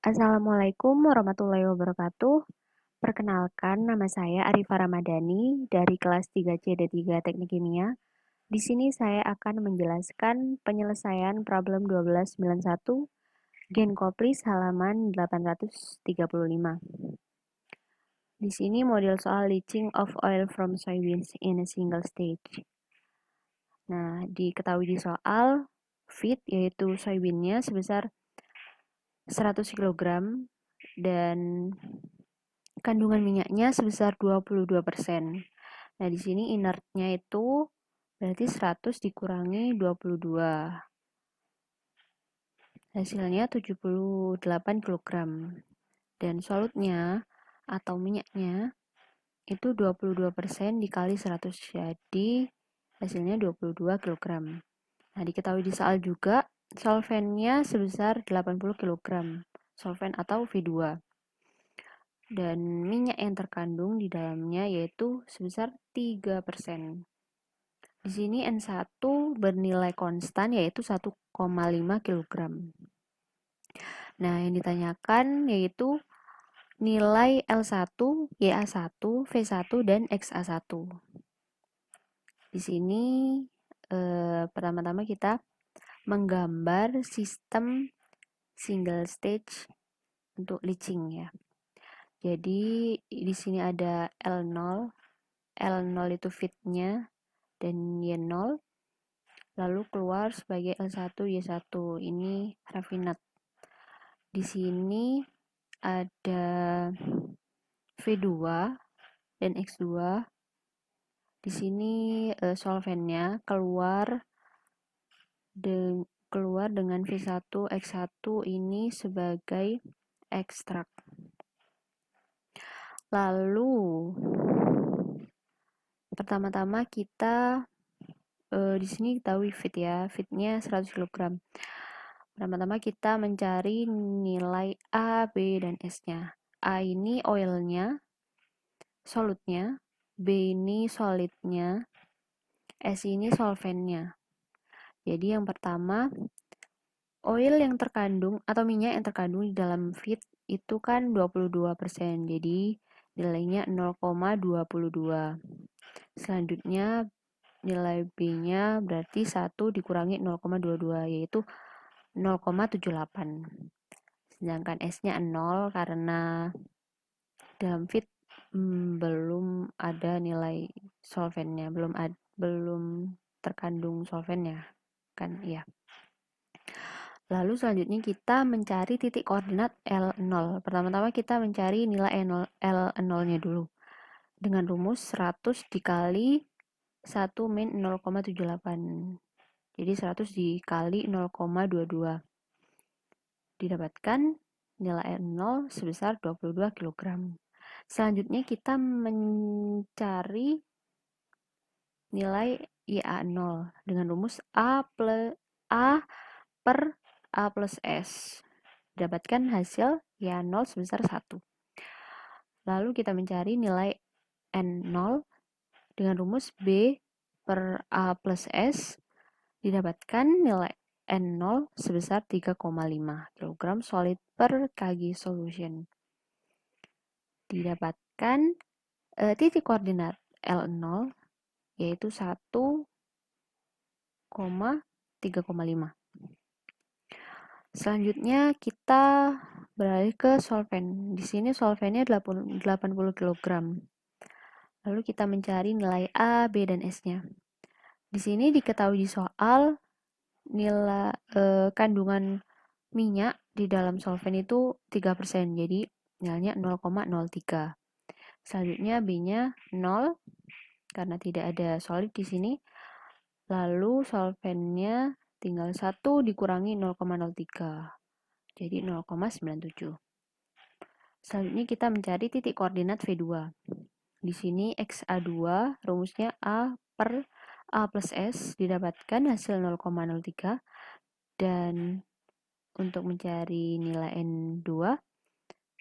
Assalamualaikum warahmatullahi wabarakatuh. Perkenalkan, nama saya Arifah Ramadhani dari kelas 3C D3 Teknik Kimia. Di sini saya akan menjelaskan penyelesaian problem 1291 Gen Koplis halaman 835. Di sini model soal leaching of oil from soybeans in a single stage. Nah, diketahui di soal feed yaitu soybeannya sebesar 100 kg dan kandungan minyaknya sebesar 22%. Nah, di sini inertnya itu berarti 100 dikurangi 22. Hasilnya 78 kg. Dan solutnya atau minyaknya itu 22% dikali 100. Jadi hasilnya 22 kg. Nah, diketahui di soal juga solvennya sebesar 80 kg. Solven atau V2. Dan minyak yang terkandung di dalamnya yaitu sebesar 3%. Di sini N1 bernilai konstan yaitu 1,5 kg. Nah, yang ditanyakan yaitu nilai L1, YA1, V1, dan XA1. Di sini pertama-tama kita menggambar sistem single stage untuk leaching ya. Jadi di sini ada L0, L0 itu feednya dan Y0, lalu keluar sebagai L1, Y1. Ini raffinate. Di sini ada V2 dan X2. Di sini solvennya keluar dengan V1, X1 ini sebagai ekstrak. Lalu pertama-tama kita di sini ketahui feed ya, feednya 100 kg. Pertama-tama kita mencari nilai A, B, dan S-nya. A ini oilnya, solutnya, B ini solidnya, S ini solvennya. Jadi yang pertama, oil yang terkandung atau minyak yang terkandung di dalam feed itu kan 22%. Jadi nilainya 0,22. Selanjutnya nilai B-nya berarti 1 dikurangi 0,22 yaitu 0,78. Sedangkan S-nya 0 karena dalam feed belum ada nilai solvennya, belum terkandung solvennya kan ya. Lalu selanjutnya kita mencari titik koordinat L0. Pertama-tama kita mencari nilai L0-nya dulu. Dengan rumus 100 dikali 1 min 0,78. Jadi 100 dikali 0,22. Didapatkan nilai L0 sebesar 22 kg. Selanjutnya kita mencari nilai YA0 dengan rumus A per A plus S. Dapatkan hasil YA0 sebesar 1. Lalu kita mencari nilai N0 dengan rumus B per A plus S. Didapatkan nilai N0 sebesar 3,5 kg solid per kg solution. Didapatkan titik koordinat L0 yaitu 1,3,5. Selanjutnya kita beralih ke solven. Di sini solvennya 80 kg. Lalu kita mencari nilai A, B, dan S-nya. Di sini diketahui di soal nilai kandungan minyak di dalam solven itu 3%. Jadi nilainya 0,03. Selanjutnya B-nya 0 karena tidak ada solid di sini. Lalu solvennya tinggal 1 dikurangi 0,03. Jadi 0,97. Selanjutnya kita mencari titik koordinat V2. Di sini XA2 rumusnya A per A plus S didapatkan hasil 0,03 dan untuk mencari nilai N2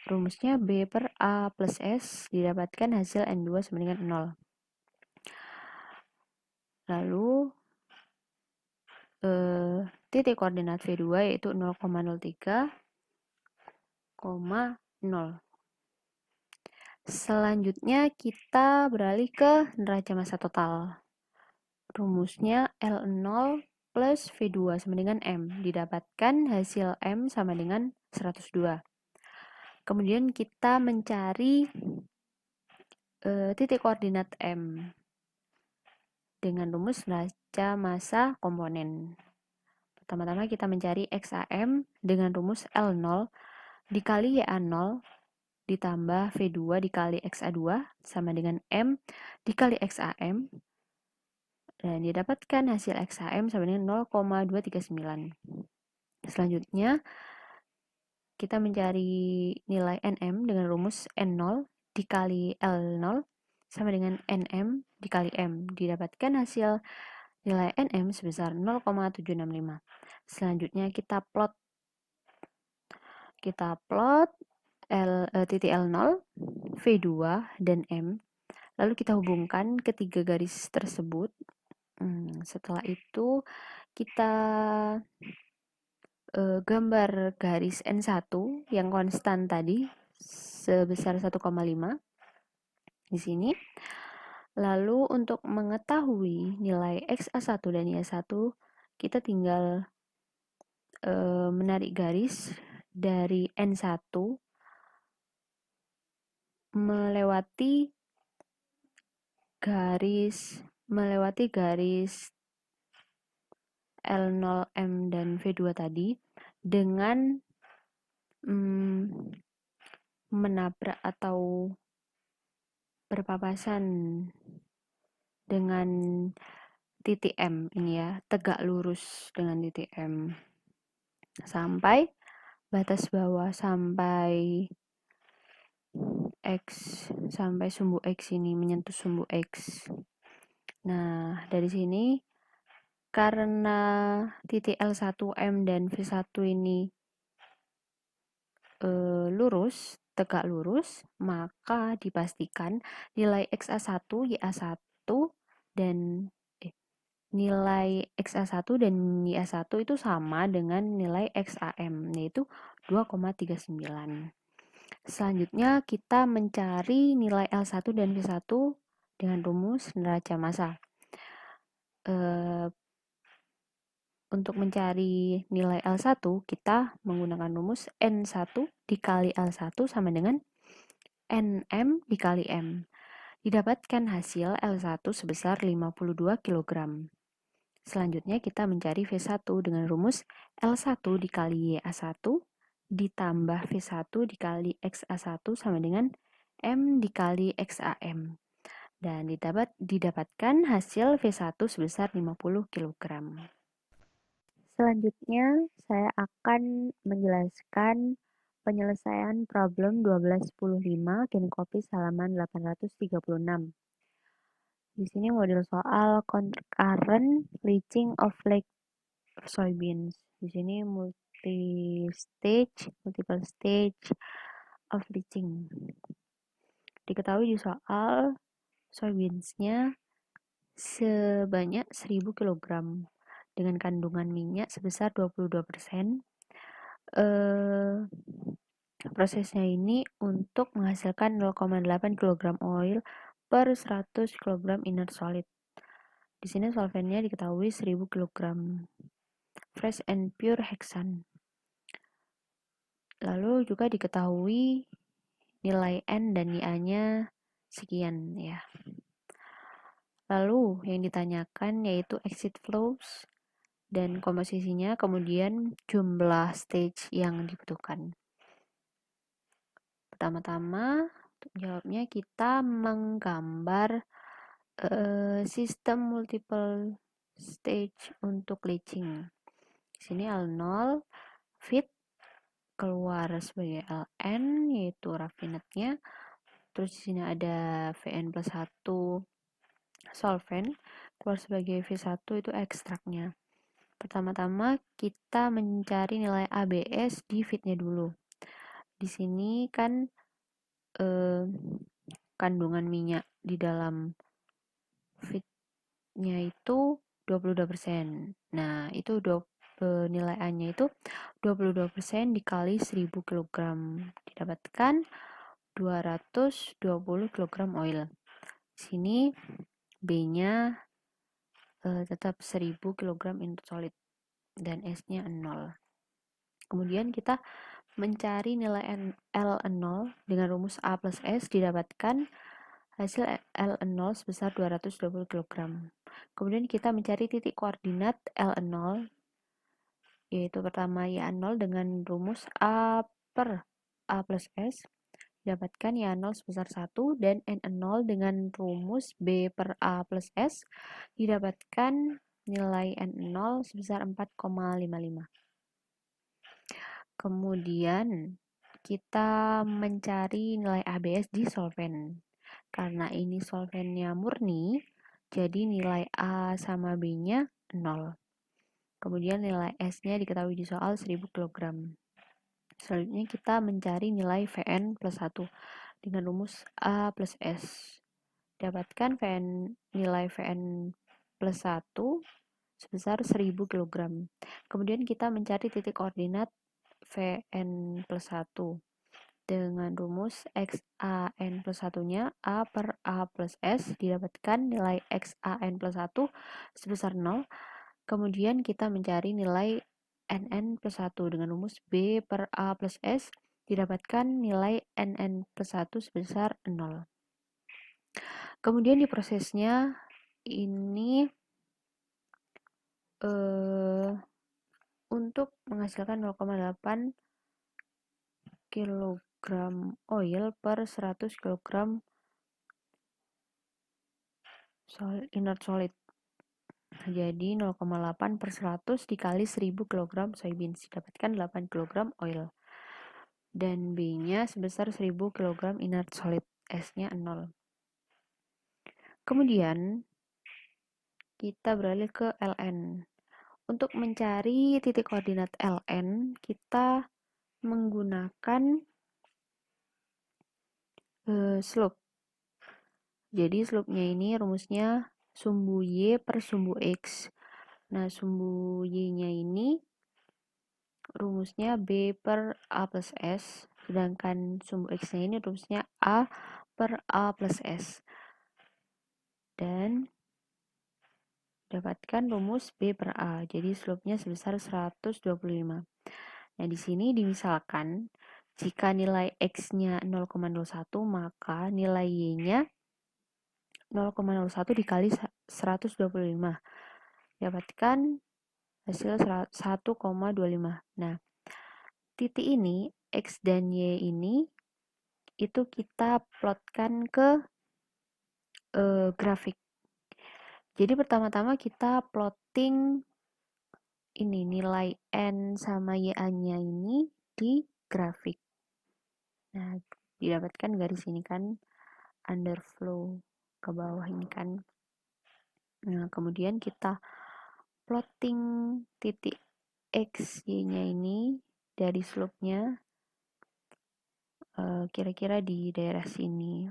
rumusnya B per A plus S didapatkan hasil N2 sama dengan 0. Lalu titik koordinat V2 yaitu 0,03, Selanjutnya kita beralih ke neraca massa total. Rumusnya L0 plus V2 sama dengan M. Didapatkan hasil M sama dengan 102. Kemudian kita mencari titik koordinat M dengan rumus neraca massa komponen. Pertama-tama kita mencari XAM dengan rumus L0 dikali YA0 ditambah V2 dikali XA2 sama dengan M dikali XAM. Dan didapatkan hasil XAM sama dengan 0,239. Selanjutnya, kita mencari nilai NM dengan rumus N0 dikali L0 sama dengan NM dikali M. Didapatkan hasil nilai NM sebesar 0,765. Selanjutnya kita plot titik L0, V2, dan M. Lalu kita hubungkan ketiga garis tersebut. Setelah itu kita gambar garis N1 yang konstan tadi sebesar 1,5 di sini. Lalu untuk mengetahui nilai XA1 dan Y1 kita tinggal menarik garis dari N1 melewati garis L0M dan V2 tadi dengan menabrak atau berpapasan dengan titik M ini ya, tegak lurus dengan titik M sampai batas bawah, sampai sumbu X ini menyentuh sumbu X. Nah, dari sini karena titik L1M dan V1 ini lurus, tegak lurus, maka dipastikan nilai XA1, YA1 dan nilai XA1 dan YA1 itu sama dengan nilai XAM, yaitu 2,39. Selanjutnya kita mencari nilai L1 dan V1 dengan rumus neraca massa. Untuk mencari nilai L1, kita menggunakan rumus N1 dikali L1 sama dengan NM dikali M. Didapatkan hasil L1 sebesar 52 kg. Selanjutnya kita mencari V1 dengan rumus L1 dikali YA1 ditambah V1 dikali XA1 sama dengan M dikali XAM. Dan didapatkan hasil V1 sebesar 50 kg. Selanjutnya, saya akan menjelaskan penyelesaian problem 1215 Genkopis halaman 836. Di sini model soal concurrent leaching of lake soybeans. Di sini multiple stage of leaching. Diketahui di soal soybeansnya sebanyak 1000 kg dengan kandungan minyak sebesar 22%. Prosesnya ini untuk menghasilkan 0,8 kg oil per 100 kg inert solid. Di sini solvennya diketahui 1000 kg fresh and pure hexane. Lalu juga diketahui nilai N dan NiA-nya sekian ya. Lalu yang ditanyakan yaitu exit flows dan komposisinya, kemudian jumlah stage yang dibutuhkan. Pertama-tama untuk jawabnya kita menggambar sistem multiple stage untuk leaching. Di sini L0 feed keluar sebagai Ln yaitu raffinate-nya. Terus di sini ada Vn plus 1 solvent keluar sebagai V1 itu ekstraknya. Pertama-tama kita mencari nilai ABS di feed-nya dulu. Di sini kan kandungan minyak di dalam feed-nya itu 22%. Nah, itu nilai A-nya itu 22% dikali 1000 kg. Didapatkan 220 kg oil. Sini B-nya tetap 1000 kg inert solid dan S-nya 0. Kemudian kita mencari nilai L0 dengan rumus A plus S, didapatkan hasil L0 sebesar 220 kg. Kemudian kita mencari titik koordinat L0, yaitu pertama Y0 dengan rumus A per A plus S, didapatkan Y0 sebesar 1, dan N0 dengan rumus B per A plus S, didapatkan nilai N0 sebesar 4,55. Kemudian kita mencari nilai ABS di solvent. Karena ini solventnya murni, jadi nilai A sama B-nya 0. Kemudian nilai S-nya diketahui di soal 1000 kg. Selanjutnya kita mencari nilai Vn plus 1 dengan rumus A plus S. Dapatkan nilai Vn plus 1 sebesar 1000 kg. Kemudian kita mencari titik koordinat Vn plus 1 dengan rumus XAN plus 1-nya A per A plus S, didapatkan nilai XAN plus 1 sebesar 0. Kemudian kita mencari nilai NN plus 1 dengan rumus B per A plus S, didapatkan nilai NN plus 1 sebesar 0. Kemudian di prosesnya ini untuk menghasilkan 0,8 kg oil per 100 kg inert solid. Jadi 0,8 per 100 dikali 1000 kg soybeans, didapatkan 8 kg oil. Dan B-nya sebesar 1000 kg inert solid, S-nya 0. Kemudian kita beralih ke LN. Untuk mencari titik koordinat LN, kita menggunakan slope. Jadi slope-nya ini rumusnya sumbu Y per sumbu X. Nah, sumbu Y-nya ini rumusnya B per A plus S, sedangkan sumbu X-nya ini rumusnya A per A plus S. Dan dapatkan rumus B per A, jadi slope-nya sebesar 125. Nah, di sini dimisalkan, jika nilai X-nya 0,01, maka nilai Y-nya 0,01 dikali 125. Dapatkan hasil 1,25. Nah, titik ini, X dan Y ini, itu kita plotkan ke grafik. Jadi pertama-tama kita plotting ini nilai N sama YA-nya ini di grafik. Nah, didapatkan garis ini kan, underflow ke bawah ini kan. Nah, kemudian kita plotting titik X, Y-nya ini dari slope-nya kira-kira di daerah sini.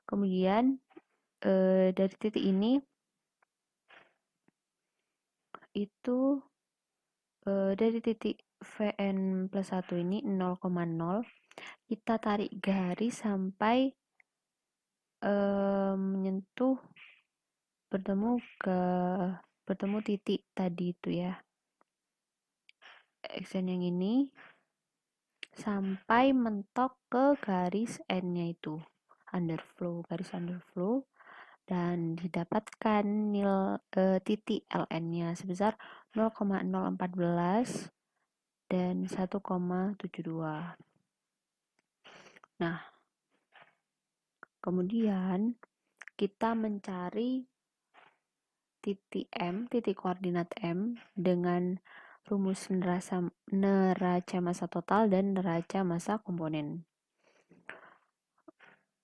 Kemudian dari titik ini itu dari titik Vn plus 1 ini 0,0, kita tarik garis sampai menyentuh bertemu titik tadi itu ya, Xn yang ini, sampai mentok ke garis N-nya itu, garis underflow, dan didapatkan titik LN-nya sebesar 0,014 dan 1,72. Nah, kemudian kita mencari titik M, titik koordinat M dengan rumus neraca massa total dan neraca massa komponen.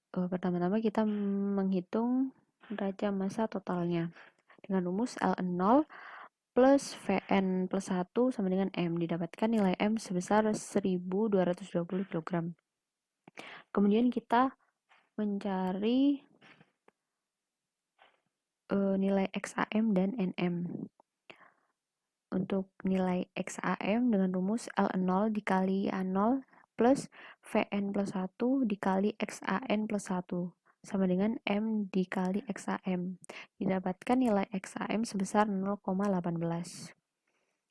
Pertama-tama kita menghitung neraca massa totalnya dengan rumus L0 plus Vn plus 1 sama dengan M. Didapatkan nilai M sebesar 1220 kg. Kemudian kita mencari nilai XAM dan NM. untuk nilai XAM dengan rumus L0 dikali A0 plus Vn plus 1 dikali XAN plus 1 sama dengan M dikali XAM. Didapatkan nilai XAM sebesar 0,18.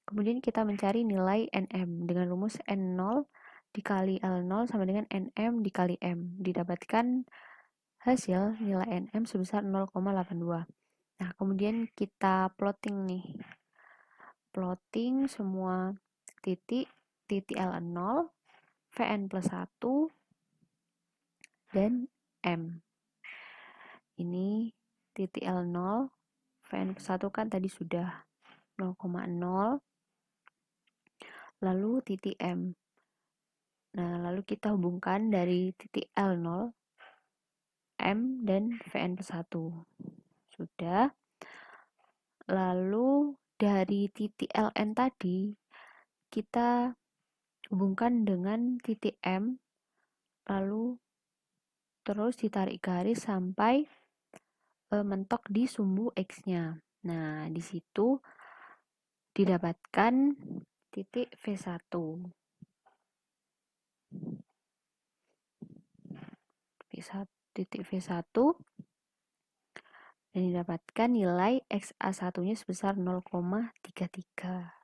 Kemudian kita mencari nilai NM dengan rumus N0 dikali L0 sama dengan NM dikali M. Didapatkan hasil nilai NM sebesar 0,82. Nah, kemudian kita plotting nih. Plotting semua titik L0, Vn plus 1, dan M. Ini titik L0, Vn plus 1 kan tadi sudah 0,0, lalu titik M. Nah, lalu kita hubungkan dari titik L0, M, dan Vn plus 1. Sudah. Lalu dari titik Ln tadi, kita hubungkan dengan titik M, lalu terus ditarik garis sampai mentok di sumbu X-nya. Nah, di situ didapatkan titik V1. Titik V1 dan didapatkan nilai XA1-nya sebesar 0,33.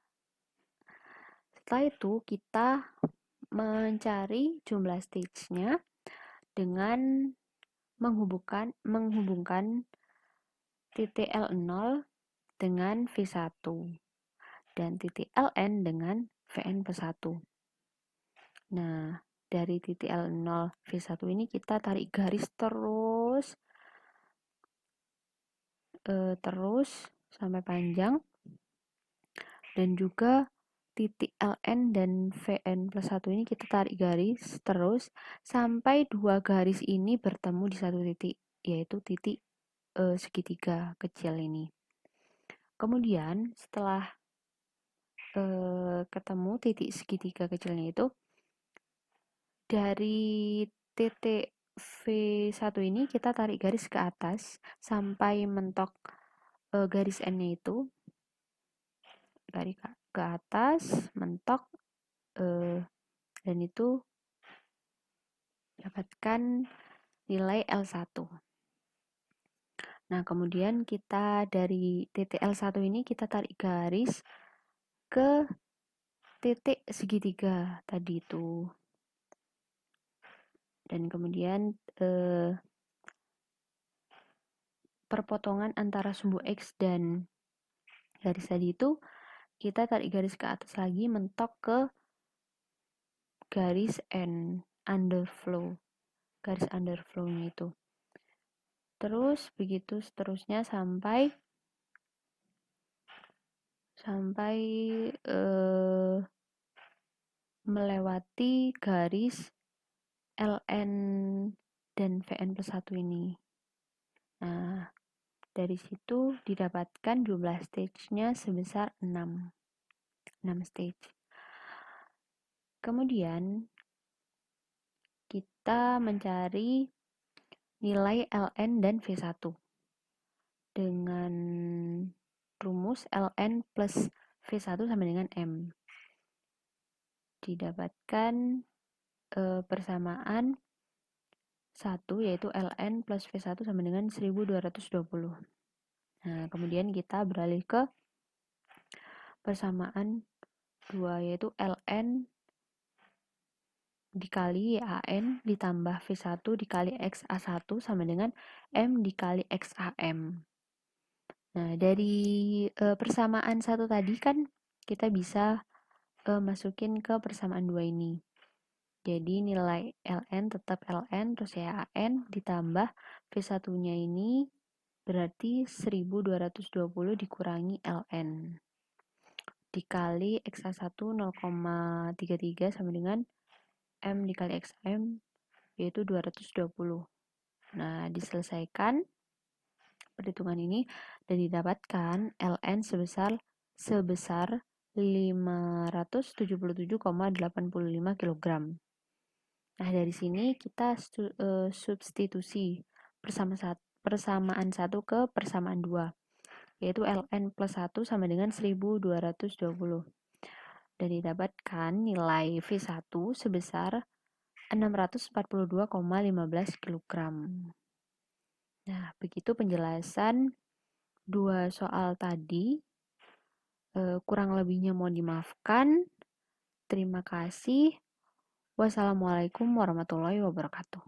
Setelah itu kita mencari jumlah stage-nya dengan menghubungkan titik L0 dengan V1 dan titik Ln dengan Vn plus 1. Nah, dari titik L0 V1 ini kita tarik garis terus sampai panjang, dan juga titik Ln dan Vn plus 1 ini kita tarik garis terus sampai dua garis ini bertemu di satu titik, yaitu titik segitiga kecil ini. Kemudian setelah ketemu titik segitiga kecilnya itu, dari titik V1 ini kita tarik garis ke atas sampai mentok garis N-nya itu, tarik ke atas, mentok, dan itu dapatkan nilai L1. Nah, kemudian kita dari titik L1 ini kita tarik garis ke titik segitiga tadi itu. Dan kemudian perpotongan antara sumbu X dan garis tadi itu, kita tarik garis ke atas lagi mentok ke garis N, underflow, garis underflow-nya itu. Terus begitu seterusnya sampai melewati garis Ln dan Vn plus 1 ini. Nah, dari situ didapatkan jumlah stage-nya sebesar 6 stage. Kemudian kita mencari nilai Ln dan V1 dengan rumus Ln plus V1 sama dengan M. Didapatkan persamaan 1, yaitu Ln plus V1 sama dengan 1220. Nah, kemudian kita beralih ke persamaan 2, yaitu Ln dikali An ditambah V1 dikali XA1 sama dengan M dikali XAM. Nah, dari persamaan 1 tadi kan kita bisa masukin ke persamaan 2 ini. Jadi nilai Ln tetap Ln terus ya An ditambah V1-nya ini berarti 1220 dikurangi Ln dikali XA1 0,33 sama dengan M dikali XM yaitu 220. Nah, diselesaikan perhitungan ini dan didapatkan Ln sebesar 577,85 kg. Nah, dari sini kita substitusi persamaan 1 ke persamaan 2. yaitu ln plus 1 sama dengan 1220. Dan didapatkan nilai V1 sebesar 642,15 kg. Nah, begitu penjelasan dua soal tadi. Kurang lebihnya mohon dimaafkan. Terima kasih. Wassalamualaikum warahmatullahi wabarakatuh.